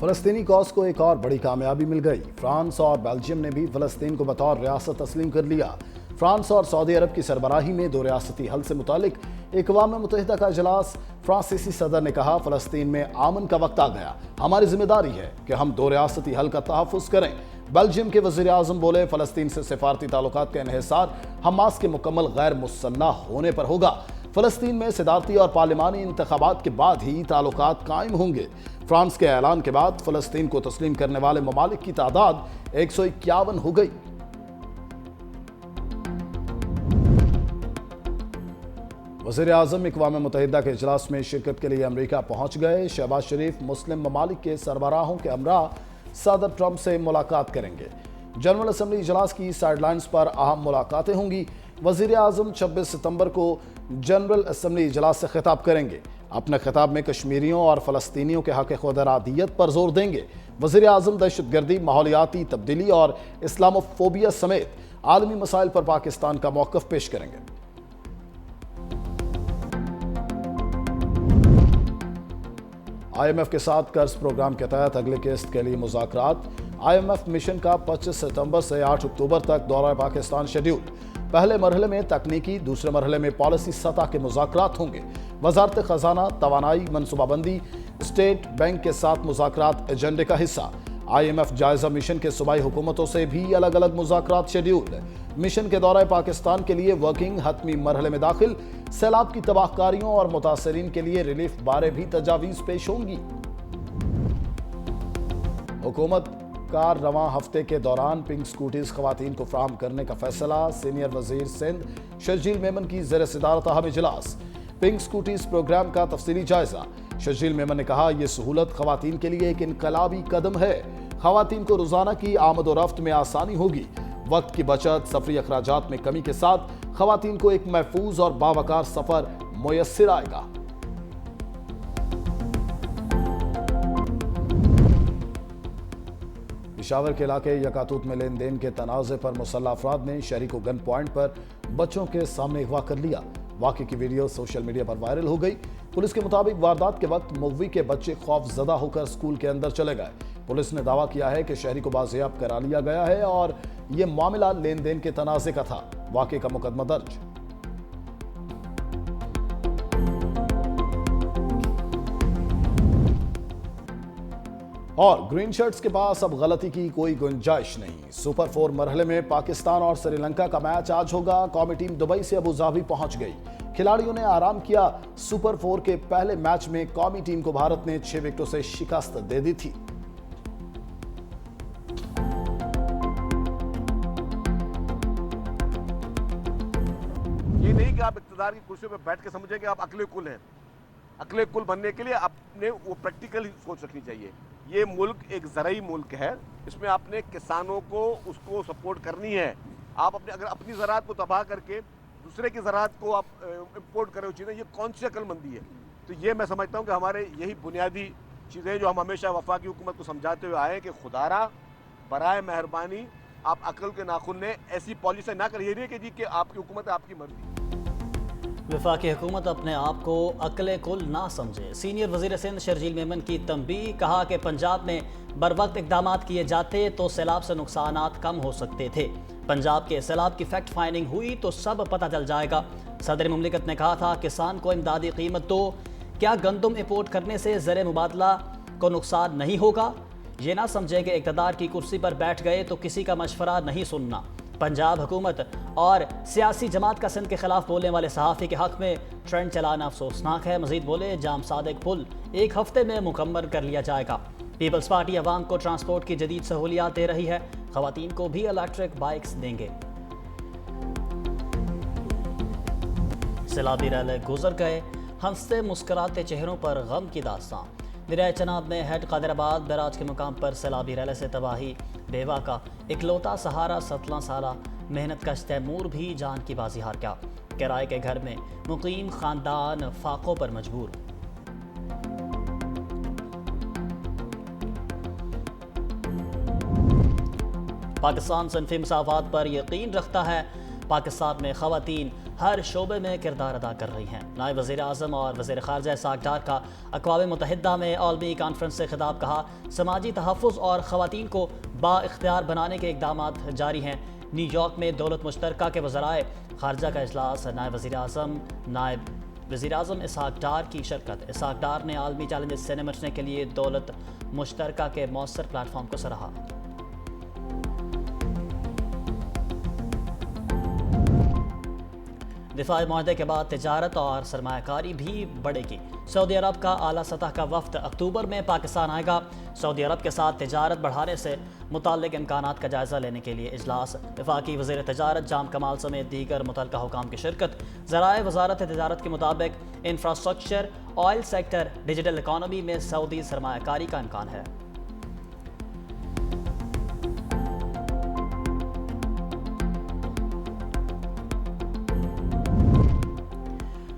فلسطینی کاز کو ایک اور بڑی کامیابی مل گئی۔ فرانس اور بیلجیم نے بھی فلسطین کو بطور ریاست تسلیم کر لیا۔ فرانس اور سعودی عرب کی سربراہی میں دو ریاستی حل سے متعلق اقوام متحدہ کا اجلاس۔ فرانسیسی صدر نے کہا، فلسطین میں امن کا وقت آ گیا، ہماری ذمہ داری ہے کہ ہم دو ریاستی حل کا تحفظ کریں۔ بیلجیم کے وزیر اعظم بولے، فلسطین سے سفارتی تعلقات کا انحصار حماس کے مکمل غیر مسلح ہونے پر ہوگا۔ فلسطین میں صدارتی اور پارلیمانی انتخابات کے بعد ہی تعلقات قائم ہوں گے۔ فرانس کے اعلان کے بعد فلسطین کو تسلیم کرنے والے ممالک کی تعداد 151 ہو گئی۔ وزیر اعظم اقوام متحدہ کے اجلاس میں شرکت کے لیے امریکہ پہنچ گئے۔ شہباز شریف مسلم ممالک کے سربراہوں کے ہمراہ صدر ٹرمپ سے ملاقات کریں گے۔ جنرل اسمبلی اجلاس کی سائیڈ لائنز پر اہم ملاقاتیں ہوں گی۔ وزیر اعظم 26 ستمبر کو جنرل اسمبلی اجلاس سے خطاب کریں گے۔ اپنے خطاب میں کشمیریوں اور فلسطینیوں کے حق خود ارادیت پر زور دیں گے۔ وزیر اعظم دہشت گردی، ماحولیاتی تبدیلی اور اسلاموفوبیا سمیت عالمی مسائل پر پاکستان کا موقف پیش کریں گے۔ آئی ایم ایف کے ساتھ قرض پروگرام کے تحت اگلے قسط کے لیے مذاکرات۔ آئی ایم ایف مشن کا 25 ستمبر سے 8 اکتوبر تک دورہ پاکستان شیڈیول۔ پہلے مرحلے میں تکنیکی، دوسرے مرحلے میں پالیسی سطح کے مذاکرات ہوں گے۔ وزارت خزانہ، توانائی، منصوبہ بندی، اسٹیٹ بینک کے ساتھ مذاکرات ایجنڈے کا حصہ۔ آئی ایم ایف جائزہ مشن کے صوبائی حکومتوں سے بھی الگ الگ مذاکرات شیڈیول۔ مشن کے دورہ پاکستان کے لیے ورکنگ حتمی مرحلے میں داخل۔ سیلاب کی تباہ کاریوں اور متاثرین کے لیے ریلیف بارے بھی تجاویز پیش ہوں گی۔ حکومت کا رواں ہفتے کے دوران پنک سکوٹیز خواتین کو فراہم کرنے کا فیصلہ۔ سینئر وزیر سندھ شرجیل میمن کی زیر صدارت اہم اجلاس۔ پنک سکوٹیز پروگرام کا تفصیلی جائزہ۔ شرجیل میمن نے کہا، یہ سہولت خواتین کے لیے ایک انقلابی قدم ہے۔ خواتین کو روزانہ کی آمد و رفت میں آسانی ہوگی۔ وقت کی بچت، سفری اخراجات میں کمی کے ساتھ خواتین کو ایک محفوظ اور باوقار سفر میسر آئے گا۔ پشاور کے علاقے یکاتوت میں لین دین کے تنازع پر مسلح افراد نے شہری کو گن پوائنٹ پر بچوں کے سامنے اغوا کر لیا۔ واقعے کی ویڈیو سوشل میڈیا پر وائرل ہو گئی۔ پولیس کے مطابق واردات کے وقت مووی کے بچے خوف زدہ ہو کر اسکول کے اندر چلے گئے۔ پولیس نے دعویٰ کیا ہے کہ شہری کو بازیاب کرا لیا گیا ہے اور یہ معاملہ لین دین کے تنازع کا تھا۔ واقعے کا مقدمہ درج۔ اور گرین شرٹس کے پاس اب غلطی کی کوئی گنجائش نہیں۔ سپر 4 مرحلے میں پاکستان اور سری لنکا کا میچ آج ہوگا۔ قومی ٹیم دبئی سے ابوظہبی پہنچ گئی۔ کھلاڑیوں نے آرام کیا۔ سپر 4 کے پہلے میچ میں قومی ٹیم کو بھارت نے 6 وکٹوں سے شکست دے دی تھی۔ یہ نہیں کہ آپ اقتدار کی کرسی پہ بیٹھ کے سمجھیں کہ آپ عقل کل ہیں۔ عقل کل بننے کے لیے آپ نے وہ پریکٹیکل سوچ رکھنی چاہیے۔ یہ ملک ایک زرعی ملک ہے، اس میں آپ نے کسانوں کو اس کو سپورٹ کرنی ہے۔ آپ اگر اپنی زراعت کو تباہ کر کے دوسرے کی زراعت کو آپ امپورٹ کرے چیزیں، یہ کون سی عقل مندی ہے؟ تو یہ میں سمجھتا ہوں کہ ہمارے یہی بنیادی چیزیں جو ہم ہمیشہ وفاقی حکومت کو سمجھاتے ہوئے آئے ہیں کہ خدارا برائے مہربانی آپ عقل کے ناخن نے ایسی پالیسی نہ کریے، نہیں کہ جی کہ آپ کی حکومت ہے، آپ کی مرضی۔ وفاقی حکومت اپنے آپ کو عقل کل نہ سمجھے۔ سینئر وزیر سندھ شرجیل میمن کی تنبیہ۔ کہا کہ پنجاب میں بروقت اقدامات کیے جاتے تو سیلاب سے نقصانات کم ہو سکتے تھے۔ پنجاب کے سیلاب کی فیکٹ فائنڈنگ ہوئی تو سب پتہ چل جائے گا۔ صدر مملکت نے کہا تھا، کسان کو امدادی قیمت دو۔ کیا گندم امپورٹ کرنے سے زر مبادلہ کو نقصان نہیں ہوگا؟ یہ نہ سمجھے کہ اقتدار کی کرسی پر بیٹھ گئے تو کسی کا مشورہ نہیں سننا۔ پنجاب حکومت اور سیاسی جماعت کا سندھ کے خلاف بولنے والے صحافی کے حق میں ٹرینڈ چلانا افسوسناک ہے۔ مزید بولے، جام صادق پل 1 ہفتے میں مکمل کر لیا جائے گا۔ پیپلز پارٹی عوام کو ٹرانسپورٹ کی جدید سہولیات دے رہی ہے۔ خواتین کو بھی الیکٹرک بائکس دیں گے۔ سیلابی ریلے گزر گئے، ہنستے مسکراتے چہروں پر غم کی داستان۔ دریائے چناب میں ہیڈ قادر آباد بیراج کے مقام پر سیلابی ریلے سے تباہی۔ بیوہ کا اکلوتا سہارا 17 سالہ محنت کش تیمور بھی جان کی بازی ہار گیا۔ کرائے کے گھر میں مقیم خاندان فاقوں پر مجبور۔ پاکستان صنفی مساوات پر یقین رکھتا ہے۔ پاکستان میں خواتین ہر شعبے میں کردار ادا کر رہی ہیں۔ نائب وزیر اعظم اور وزیر خارجہ اسحاق ڈار کا اقوام متحدہ میں عالمی کانفرنس سے خطاب، کہا سماجی تحفظ اور خواتین کو با اختیار بنانے کے اقدامات جاری ہیں۔ نیو یارک میں دولت مشترکہ کے وزرائے خارجہ کا اجلاس، نائب وزیر اعظم اسحاق ڈار کی شرکت۔ اسحاق ڈار نے عالمی چیلنجز سے نمٹنے کے لیے دولت مشترکہ کے مؤثر پلیٹ فارم کو سراہا۔ دفاعی معاہدے کے بعد تجارت اور سرمایہ کاری بھی بڑھے گی۔ سعودی عرب کا اعلیٰ سطح کا وفد اکتوبر میں پاکستان آئے گا۔ سعودی عرب کے ساتھ تجارت بڑھانے سے متعلق امکانات کا جائزہ لینے کے لیے اجلاس۔ وفاقی وزیر تجارت جام کمال سمیت دیگر متعلقہ حکام کی شرکت۔ ذرائع وزارت تجارت کے مطابق infrastructure, oil sector, digital economy میں سعودی سرمایہ کاری کا امکان ہے۔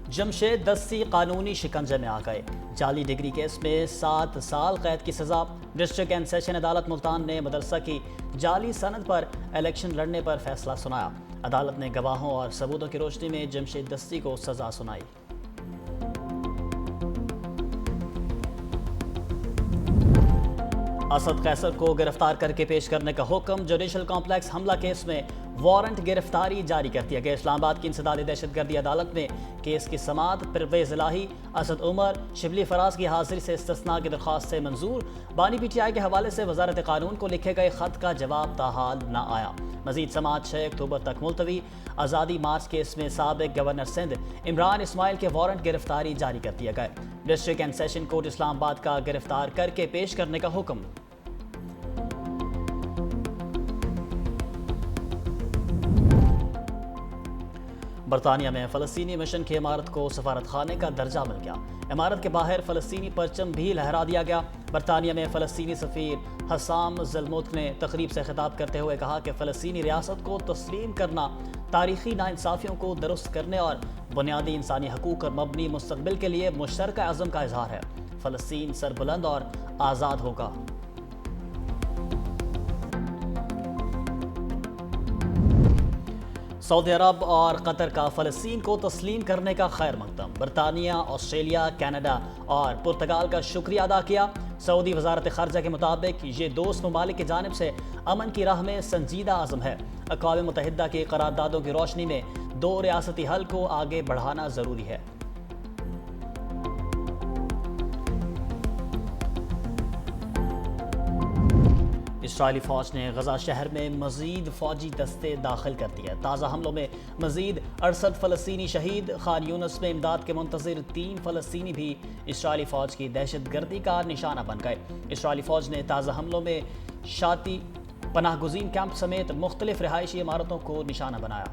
جمشید دستی قانونی شکنجے میں آ گئے۔ جعلی ڈگری کیس میں 7 سال قید کی سزا۔ ڈسٹرکٹ اینڈ سیشن عدالت ملتان نے مدرسہ کی جعلی سند پر الیکشن لڑنے پر فیصلہ سنایا۔ عدالت نے گواہوں اور ثبوتوں کی روشنی میں جمشید دستی کو سزا سنائی۔ اسد قیصر کو گرفتار کر کے پیش کرنے کا حکم۔ جوڈیشل کمپلیکس حملہ کیس میں وارنٹ گرفتاری جاری کر دیا گیا۔ اسلام آباد کی انسدادی دہشت گردی عدالت میں کیس کی سماعت پرویز الہی، اسد عمر، شبلی فراز کی حاضری سے استثناء کی درخواست سے منظور۔ بانی پی ٹی آئی کے حوالے سے وزارت قانون کو لکھے گئے خط کا جواب تاحال نہ آیا۔ مزید سماعت 6 اکتوبر تک ملتوی۔ آزادی مارچ کیس میں سابق گورنر سندھ عمران اسماعیل کے وارنٹ گرفتاری جاری کر دیے گئے۔ ڈسٹرکٹ اینڈ سیشن کورٹ اسلام آباد کا گرفتار کر کے پیش کرنے کا حکم۔ برطانیہ میں فلسطینی مشن کی عمارت کو سفارت خانے کا درجہ مل گیا۔ عمارت کے باہر فلسطینی پرچم بھی لہرا دیا گیا۔ برطانیہ میں فلسطینی سفیر حسام زلموت نے تقریب سے خطاب کرتے ہوئے کہا کہ فلسطینی ریاست کو تسلیم کرنا تاریخی ناانصافیوں کو درست کرنے اور بنیادی انسانی حقوق پر مبنی مستقبل کے لیے مشترکہ عزم کا اظہار ہے۔ فلسطین سربلند اور آزاد ہوگا۔ سعودی عرب اور قطر کا فلسطین کو تسلیم کرنے کا خیر مقدم۔ برطانیہ، آسٹریلیا، کینیڈا اور پرتگال کا شکریہ ادا کیا۔ سعودی وزارت خارجہ کے مطابق یہ دوست ممالک کی جانب سے امن کی راہ میں سنجیدہ عزم ہے۔ اقوام متحدہ کی قراردادوں کی روشنی میں 2 ریاستی حل کو آگے بڑھانا ضروری ہے۔ اسرائیلی فوج نے غزہ شہر میں مزید فوجی دستے داخل کر دیے۔ تازہ حملوں میں مزید 68 فلسطینی شہید۔ خان یونس میں امداد کے منتظر 3 فلسطینی بھی اسرائیلی فوج کی دہشت گردی کا نشانہ بن گئے۔ اسرائیلی فوج نے تازہ حملوں میں شاتی پناہ گزین کیمپ سمیت مختلف رہائشی عمارتوں کو نشانہ بنایا۔